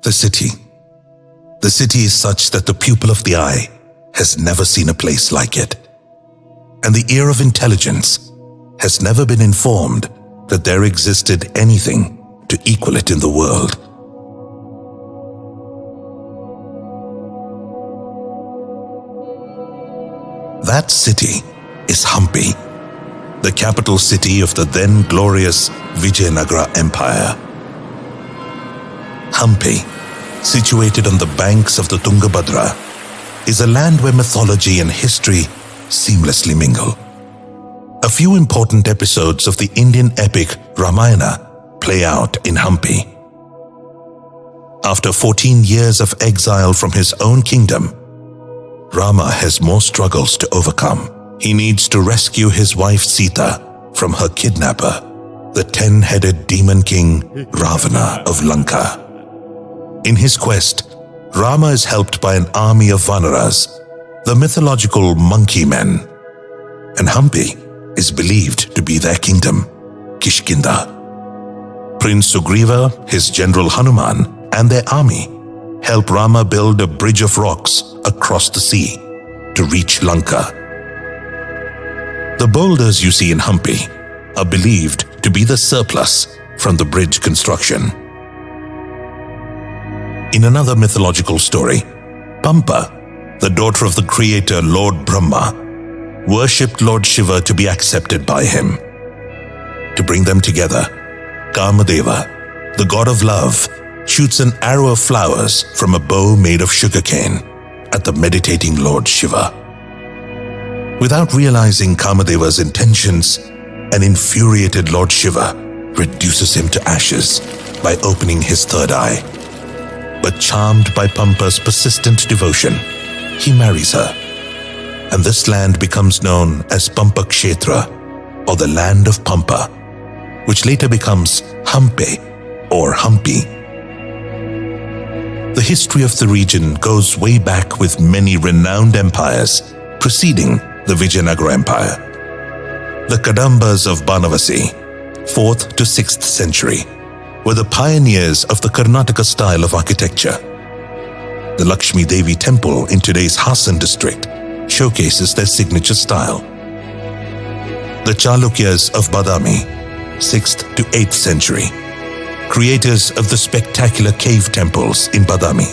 The city. The city is such that the pupil of the eye has never seen a place like it, and the ear of intelligence has never been informed that there existed anything to equal it in the world. That city is Hampi, the capital city of the then glorious Vijayanagara Empire. Hampi, situated on the banks of the Tungabhadra, is a land where mythology and history seamlessly mingle. A few important episodes of the Indian epic Ramayana play out in Hampi. After 14 years of exile from his own kingdom, Rama has more struggles to overcome. He needs to rescue his wife Sita from her kidnapper, the 10-headed demon king Ravana of Lanka. In his quest, Rama is helped by an army of Vanaras, the mythological monkey men, and Hampi is believed to be their kingdom, Kishkinda. Prince Sugriva, his general Hanuman, and their army help Rama build a bridge of rocks across the sea to reach Lanka. The boulders you see in Hampi are believed to be the surplus from the bridge construction. In another mythological story, Pampa, the daughter of the creator Lord Brahma, worshipped Lord Shiva to be accepted by him. To bring them together, Kamadeva, the god of love, shoots an arrow of flowers from a bow made of sugarcane at the meditating Lord Shiva. Without realizing Kamadeva's intentions, an infuriated Lord Shiva reduces him to ashes by opening his third eye. But charmed by Pampa's persistent devotion, he marries her, and this land becomes known as Pampa Kshetra, or the land of Pampa, which later becomes Hampi or Hampi. The history of the region goes way back with many renowned empires preceding the Vijayanagara Empire. The Kadambas of Banavasi, 4th to 6th century, were the pioneers of the Karnataka style of architecture. The Lakshmi Devi temple in today's Hassan district showcases their signature style. The Chalukyas of Badami, 6th to 8th century, creators of the spectacular cave temples in Badami.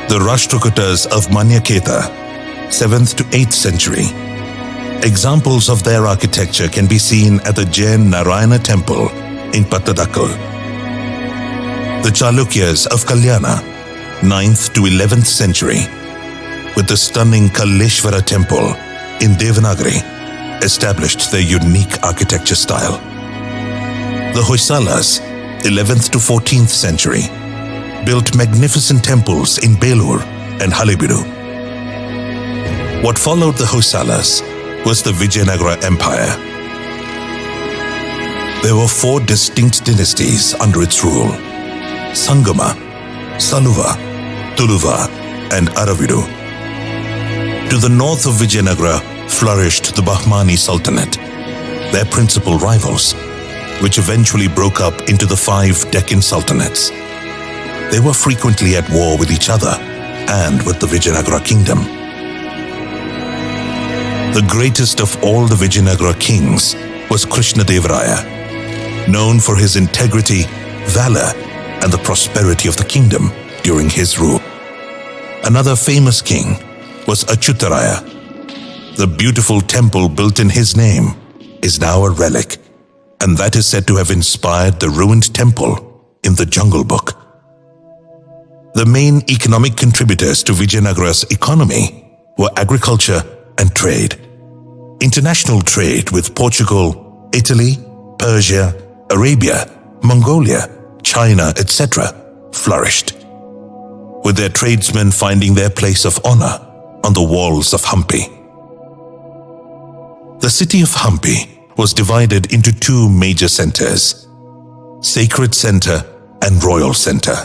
The Rashtrakutas of Manyaketa, 7th to 8th century. Examples of their architecture can be seen at the Jain Narayana temple in Pattadakal. The Chalukyas of Kalyana, 9th to 11th century, with the stunning Kalleshwara temple in Devanagari, established their unique architecture style. The Hoysalas, 11th to 14th century, built magnificent temples in Belur and Halebidu. What followed the Hoysalas was the Vijayanagara Empire. There were 4 distinct dynasties under its rule: Sangama, Saluva, Tuluva, and Aravidu. To the north of Vijayanagara flourished the Bahmani Sultanate, their principal rivals, which eventually broke up into the 5 Deccan Sultanates. They were frequently at war with each other and with the Vijayanagara kingdom. The greatest of all the Vijayanagara kings was Krishnadevaraya, known for his integrity, valor, and the prosperity of the kingdom during his rule. Another famous king was Achyutaraya. The beautiful temple built in his name is now a relic, and that is said to have inspired the ruined temple in the Jungle Book. The main economic contributors to Vijayanagara's economy were agriculture and trade. International trade with Portugal, Italy, Persia, Arabia, Mongolia, China, etc. flourished, with their tradesmen finding their place of honor on the walls of Hampi. The city of Hampi was divided into 2 major centers: Sacred Center and Royal Center.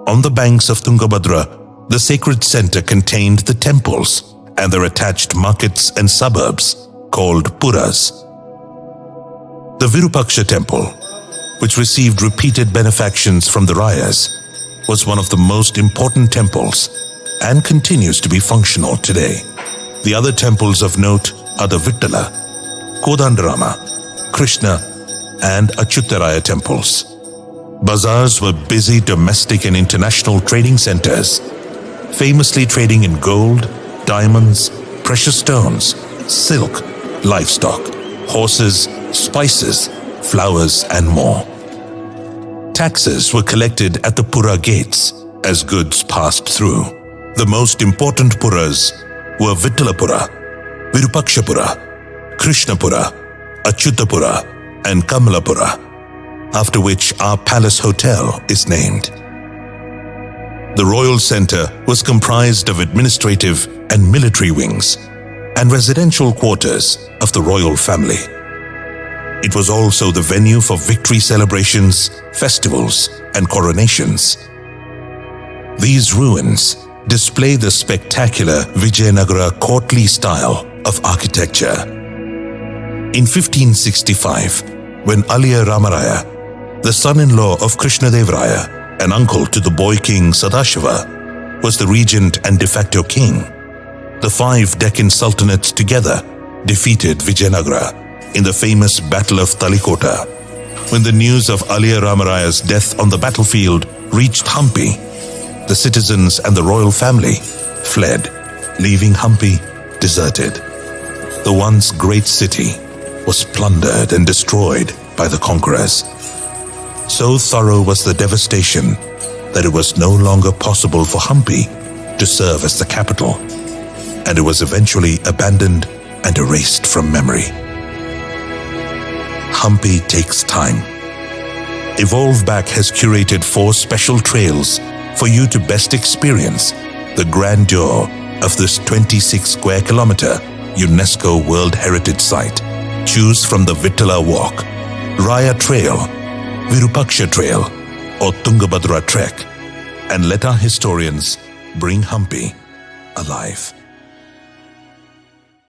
On the banks of Tungabhadra, the Sacred Center contained the temples and their attached markets and suburbs called Puras. The Virupaksha temple, which received repeated benefactions from the Rayas, was one of the most important temples and continues to be functional today. The other temples of note are the Vittala, Kodandarama, Krishna, and Achyutaraya temples. Bazaars were busy domestic and international trading centers, famously trading in gold, diamonds, precious stones, silk, livestock, horses, spices, flowers, and more. Taxes were collected at the Pura gates as goods passed through. The most important Puras were Vittalapura, Virupakshapura, Krishnapura, Achyutapura, and Kamalapura, after which our palace hotel is named. The royal center was comprised of administrative and military wings and residential quarters of the royal family. It was also the venue for victory celebrations, festivals, and coronations. These ruins display the spectacular Vijayanagara courtly style of architecture. In 1565, when Aliya Ramaraya, the son-in-law of Krishnadevaraya and uncle to the boy king Sadashiva, was the regent and de facto king, the 5 Deccan sultanates together defeated Vijayanagara in the famous Battle of Talikota. When the news of Aliya Ramaraya's death on the battlefield reached Hampi, the citizens and the royal family fled, leaving Hampi deserted. The once great city was plundered and destroyed by the conquerors. So thorough was the devastation that it was no longer possible for Hampi to serve as the capital, and it was eventually abandoned and erased from memory. Hampi takes time. Evolve Back has curated 4 special trails for you to best experience the grandeur of this 26 square kilometer UNESCO World Heritage Site. Choose from the Vittala Walk, Raya Trail, Virupaksha Trail, or Tungabhadra Trek, and let our historians bring Hampi alive.